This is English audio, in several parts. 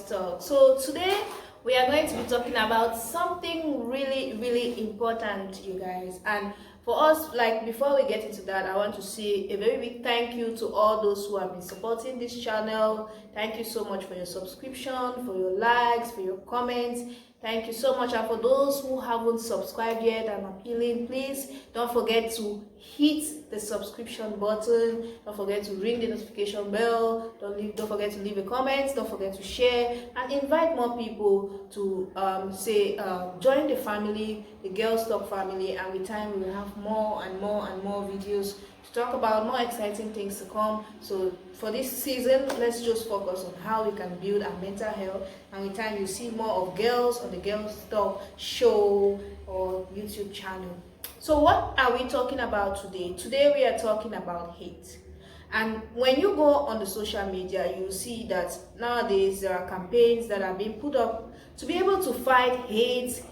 Talk. So today we are going to be talking about something really important, you guys. And for us, like before we get into that, I want to say a very big thank you to all those who have been supporting this channel. Thank you so much for your subscription, for your likes, for your comments. Thank you so much. And for those who haven't subscribed yet, I'm appealing, please don't forget to hit the subscription button. Don't forget to ring the notification bell. Don't forget to leave a comment. Don't forget to share and invite more people to join the family, the Girls Talk family. And with time, we will have more and more videos to talk about, more exciting things to come. So for this season, let's just focus on how we can build our mental health, and with time you see more of girls on the Girls Talk show or YouTube channel. So what are we talking about today? Today we are talking about hate. And when you go on the social media, you see that nowadays there are campaigns that are being put up to be able to fight hate,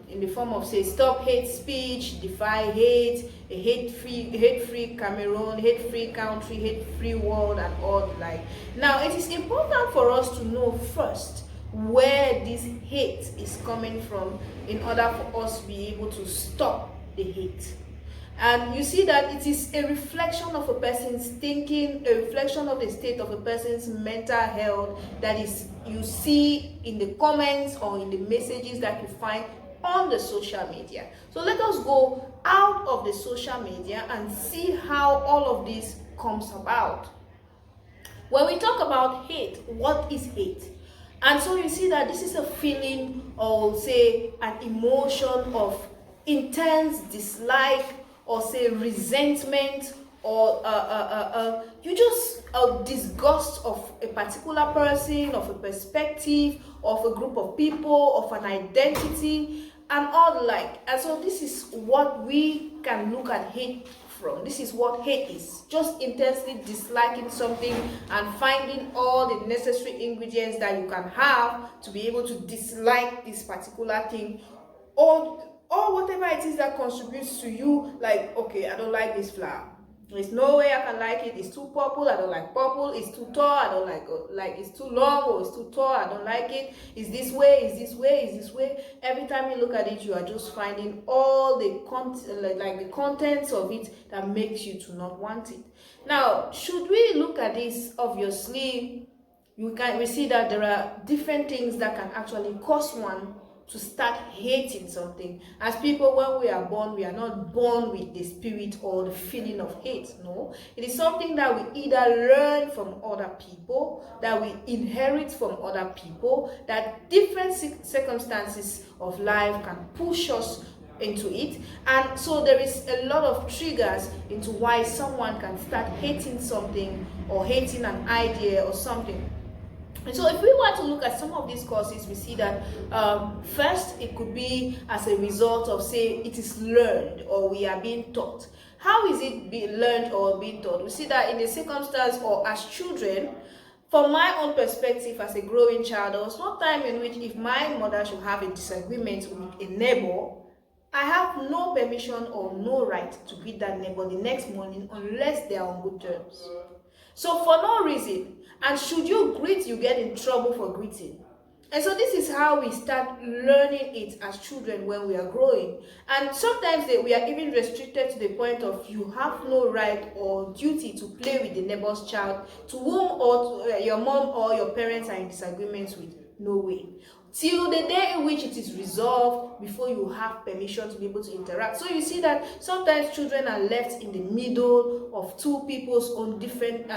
in the form of, say, stop hate speech, defy hate, a hate-free Cameroon, hate-free country, hate-free world, and all the like. Now, it is important for us to know first where this hate is coming from in order for us to be able to stop the hate. And you see that it is a reflection of a person's thinking, a reflection of the state of a person's mental health that is you see in the comments or in the messages that you find on the social media. So let us go out of the social media and see how all of this comes about. When we talk about hate, what is hate? And so you see that this is a feeling, or say an emotion of intense dislike, or say resentment, or you just a disgust of a particular person, of a perspective, of a group of people, of an identity, and all the like. And so this is what we can look at hate from. This is what hate is: just intensely disliking something and finding all the necessary ingredients that you can have to be able to dislike this particular thing, or whatever it is that contributes to you. Like, okay, I don't like this flower. There's no way I can like it. It's too purple. I don't like purple. It's too tall. I don't like it's too long, or it's too tall. I don't like it. It's this way. It's this way. It's this way. Every time you look at it, you are just finding all the the contents of it that makes you to not want it. Now, should we look at this? Obviously, we see that there are different things that can actually cause one to start hating something. As people, when we are born, we are not born with the spirit or the feeling of hate. No, it is something that we either learn from other people, that we inherit from other people, that different circumstances of life can push us into it. And so there is a lot of triggers into why someone can start hating something or hating an idea or something. And so if we were to look at some of these causes, we see that first, it could be as a result of, say, it is learned or we are being taught. How is it being learned or being taught? We see that in the circumstance, or as children. From my own perspective as a growing child, there was no time in which if my mother should have a disagreement with a neighbor, I have no permission or no right to greet that neighbor the next morning unless they are on good terms. So for no reason, and should you greet, you get in trouble for greeting. And so this is how we start learning it as children when we are growing. And sometimes we are even restricted to the point of you have no right or duty to play with the neighbor's child, to whom or to, your mom or your parents are in disagreements with. No way. Till the day in which it is resolved before you have permission to be able to interact. So you see that sometimes children are left in the middle of two people's own different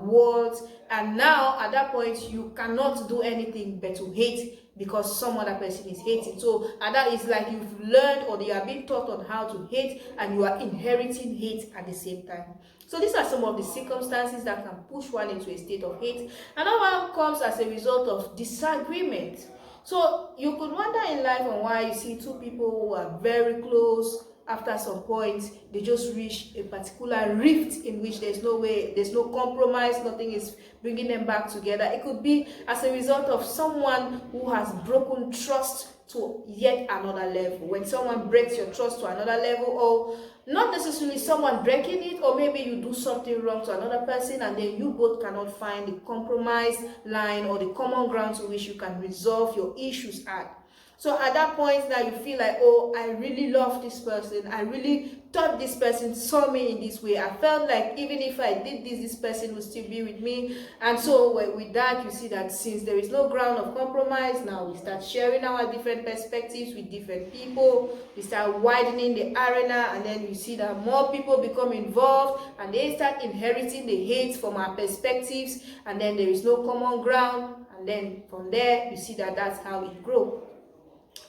worlds, and now at that point you cannot do anything but to hate because some other person is hating. So and that is like you've learned, or you are being taught on how to hate, and you are inheriting hate at the same time. So these are some of the circumstances that can push one into a state of hate. Another one comes as a result of disagreement. So you could wonder in life on why you see two people who are very close, after some point they just reach a particular rift in which there's no way, there's no compromise, nothing is bringing them back together. It could be as a result of someone who has broken trust to yet another level. When someone breaks your trust to another level, or not necessarily someone breaking it, or maybe you do something wrong to another person and then you both cannot find the compromise line or the common ground to which you can resolve your issues at. So at that point now you feel like, oh, I really love this person. I really thought this person saw me in this way. I felt like even if I did this person would still be with me. And so with that, you see that since there is no ground of compromise, now we start sharing our different perspectives with different people. We start widening the arena, and then you see that more people become involved and they start inheriting the hate from our perspectives, and then there is no common ground. And then from there, you see that that's how it grows.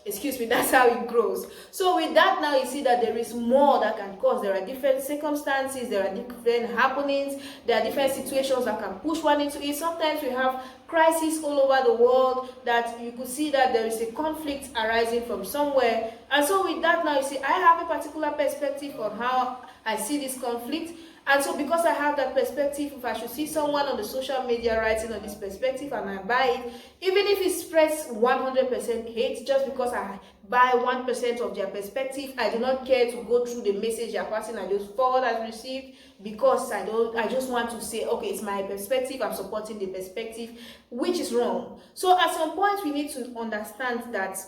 That's how it grows. So with that, now you see that there is more that can cause. There are different circumstances, there are different happenings, there are different situations that can push one into it. Sometimes we have crises all over the world that you could see that there is a conflict arising from somewhere. And so with that, now you see I have a particular perspective on how I see this conflict. And so because I have that perspective, if I should see someone on the social media writing on this perspective and I buy it, even if it spreads 100% hate, just because I buy 1% of their perspective, I do not care to go through the message they're passing. I just forward as received, because I just want to say, okay, it's my perspective, I'm supporting the perspective, which is wrong. So at some point we need to understand that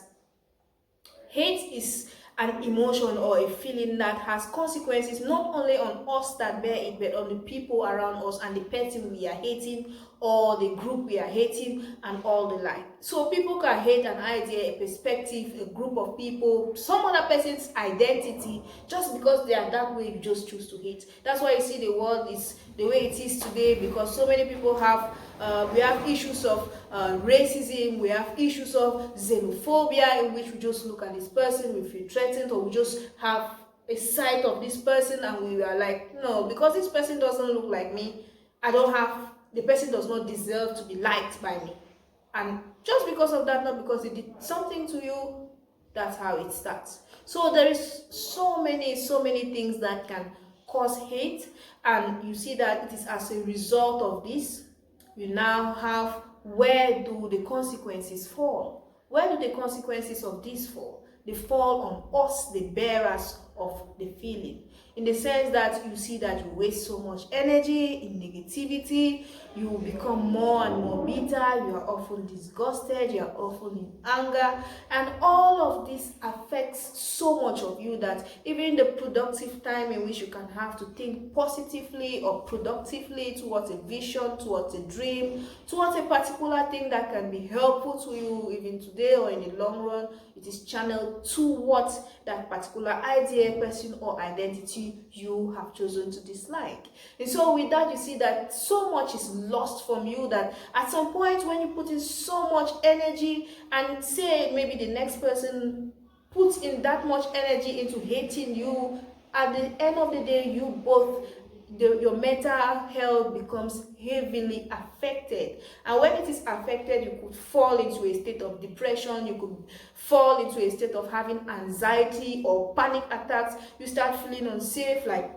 hate is an emotion or a feeling that has consequences not only on us that bear it, but on the people around us and the person we are hating or the group we are hating and all the like. So people can hate an idea, a perspective, a group of people, some other person's identity, just because they are that way. You just choose to hate. That's why you see the world is the way it is today, because so many people have we have issues of racism, we have issues of xenophobia, in which we just look at this person, we feel threatened, or we just have a sight of this person and we are like, no, because this person doesn't look like me, the person does not deserve to be liked by me. And just because of that, not because they did something to you, that's how it starts. So there is so many things that can cause hate, and you see that it is as a result of this. You now have, where do the consequences fall? Where do the consequences of this fall? They fall on us, the bearers of the feeling. In the sense that you see that you waste so much energy in negativity, you become more and more bitter, you are often disgusted, you are often in anger, and all of this affects so much of you that even the productive time in which you can have to think positively or productively towards a vision, towards a dream, towards a particular thing that can be helpful to you even today or in the long run, it is channeled towards that particular idea, person, or identity you have chosen to dislike. And so with that, you see that so much is lost from you that at some point when you put in so much energy, and say maybe the next person puts in that much energy into hating you, at the end of the day, you both, your mental health becomes heavily affected. And when it is affected, you could fall into a state of depression, you could fall into a state of having anxiety or panic attacks. You start feeling unsafe, like,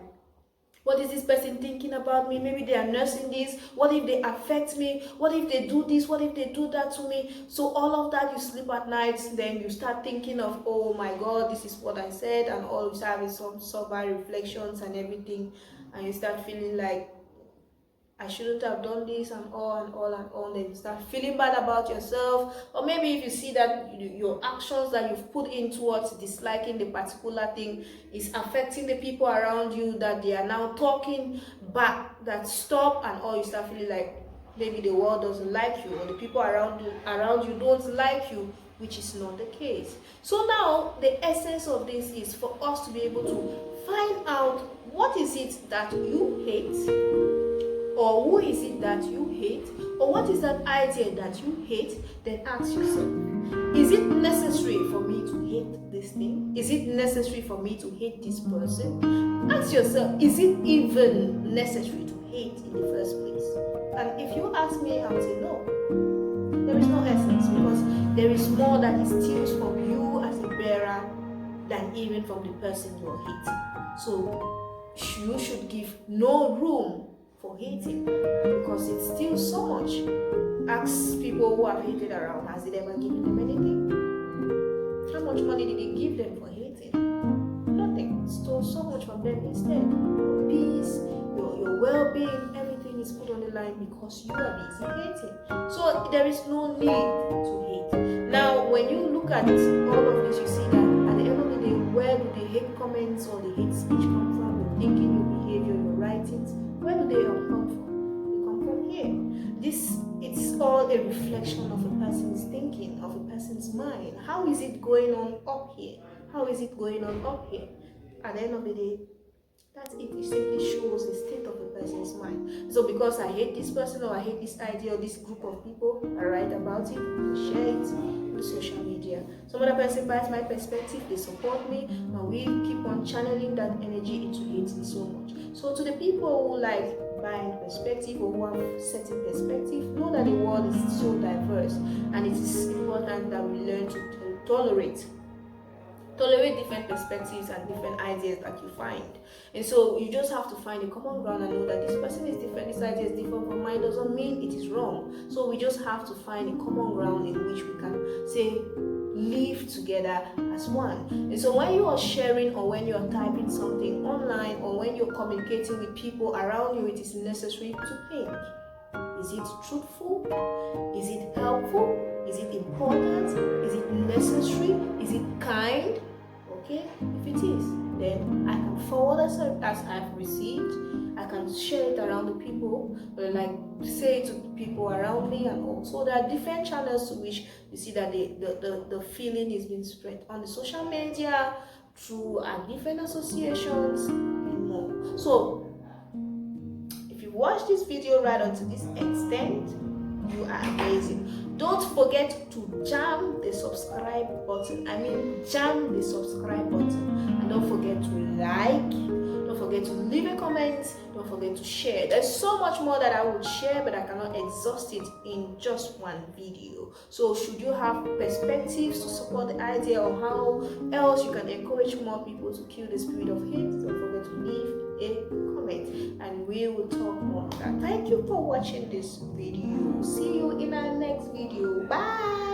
what is this person thinking about me? Maybe they are nursing this. What if they affect me? What if they do this? What if they do that to me? So all of that, you sleep at night, then you start thinking of, oh my God, this is what I said, and all you have is some sober reflections and everything, and you start feeling like, I shouldn't have done this, and all and all and all. Then you start feeling bad about yourself. Or maybe if you see that your actions that you've put in towards disliking the particular thing is affecting the people around you, that they are now talking back, that stop and all, you start feeling like maybe the world doesn't like you, or the people around you don't like you, which is not the case. So now the essence of this is for us to be able to find out what is it that you hate, or who is it that you hate, or what is that idea that you hate. Then ask yourself, is it necessary for me to hate this thing? Is it necessary for me to hate this person? Ask yourself, is it even necessary to hate in the first place? And if you ask me, I would say no. There is no essence, because there is more that is steals from you as a bearer than even from the person you are hating. So you should give no room for hating, because it steals so much. Ask people who have hated around, has it ever given them anything? much money did he give them for hating? Nothing. Stole so much from them instead. Your peace, your well-being, everything is put on the line because you are busy hating. So there is no need to hate. Now, when you look at all of this, you see that at the end of the day, where do the hate comments or the hate speech come from? Your thinking, your behavior, your writings, where do they all come from? They come from here. It's all a reflection of a person's thinking, of a person's mind. How is it going on up here? How is it going on up here? At the end of the day, that's it. It simply shows the state of a person's mind. So because I hate this person or I hate this idea or this group of people, I write about it, I share it on social media. Some other person buys my perspective, they support me, and we keep on channeling that energy into hating so much. So to the people who like buying perspective or who have certain perspective, know that the world is so diverse, and it is important that we learn to tolerate different perspectives and different ideas that you find. And so you just have to find a common ground and know that this person is different, this idea is different from mine, doesn't mean it is wrong. So we just have to find a common ground in which we can say live together as one. And so when you are sharing or when you are typing something online or when you're communicating with people around you, it is necessary to think. Is it truthful? Is it helpful? Is it important? Is it necessary? Is it kind? Okay, if it is, then I can forward as I've received. I can share it around the people, like say it to people around me, and also there are different channels to which you see that the feeling is being spread on the social media, through different associations and more. So if you watch this video right unto this extent, you are amazing. Don't forget to jam the subscribe button. Jam the subscribe button. And don't forget to like. Don't forget to leave a comment. Don't forget to share. There's so much more that I would share, but I cannot exhaust it in just one video. So should you have perspectives to support the idea or how else you can encourage more people to kill the spirit of hate, don't forget to leave a comment and we will talk more on that. Thank you for watching this video. See you in our next video. Bye.